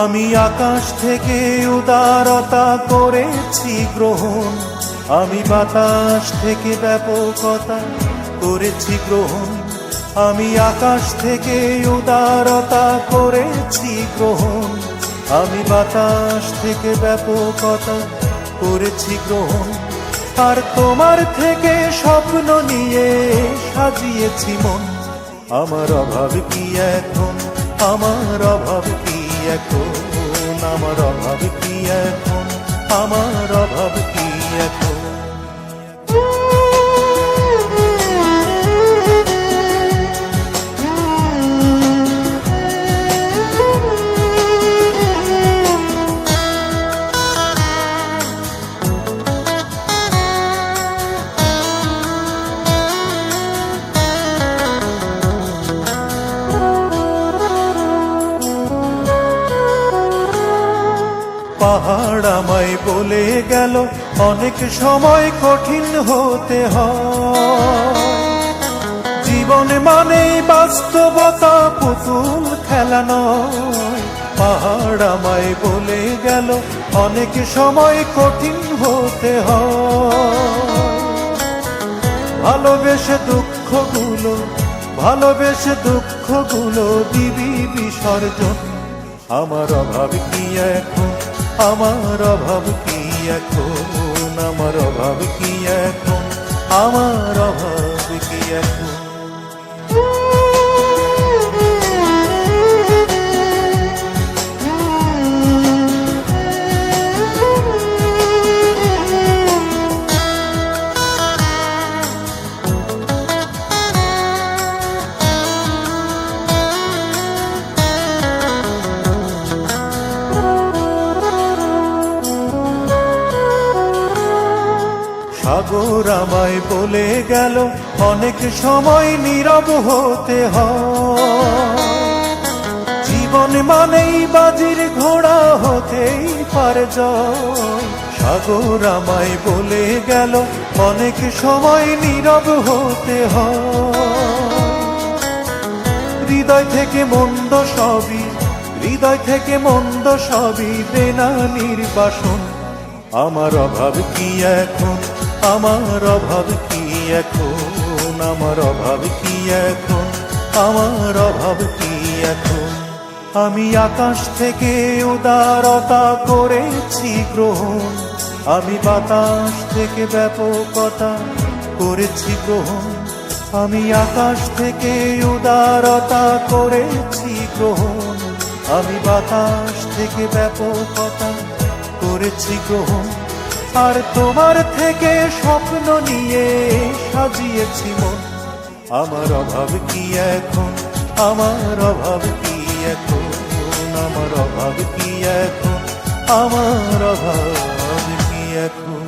আমি আকাশ থেকে উদারতা করেছি গ্রহণ, আমি বাতাস থেকে ব্যাপকতা করেছি গ্রহণ। আমি আকাশ থেকে উদারতা করেছি গ্রহণ, আমি বাতাস থেকে ব্যাপকতা করেছি গ্রহণ। আর তোমার থেকে স্বপ্ন নিয়ে সাজিয়েছি মন। আমার অভাব কি এখন, আমার অভাব কি এখন, আমার অভাব কি এখন, আমার অভাব কি এখন। পাহাড় আমায় বলে গেল অনেক সময় কঠিন হতে হয়, জীবন মানেই বাস্তবতা, পুতুল খেলা নয়। পাহাড় আমায় বলে গেল অনেক সময় কঠিন হতে হয়, ভালোবেসে দুঃখগুলো, ভালোবেসে দুঃখগুলো দিবি বিসর্জন। আমার অভাব কি এখন, আমার অভাব কি এখন, আমার অভাব কি এখন, আমার অভাব কি এখন। সাগর আমায় বলে গেল অনেক সময় নীরব হতে হয়, জীবন মানেই বাজির ঘোড়া হতেই পারে জয়। সাগর আমায় বলে গেল অনেক সময় নীরব হতে হয়, হৃদয় থেকে মন্দ সবই, হৃদয় থেকে মন্দ সবই দেনা নির্বাসন। আমার অভাব কি এখন, আমার অভাব কি এখন, আমার অভাব কি এখন, আমার অভাব কি এখন। আমি আকাশ থেকে উদারতা করেছি গ্রহণ, আমি বাতাস থেকে ব্যাপকতা করেছি গ্রহণ। আমি আকাশ থেকে উদারতা করেছি গ্রহণ, আমি বাতাস থেকে ব্যাপকতা করেছি গ্রহণ। আর তোমার থেকে স্বপ্ন নিয়ে সাজিয়েছি মন। আমার অভাব কি এখন, আমার অভাব কি এখন, আমার অভাব কি এখন, আমার অভাব কি এখন।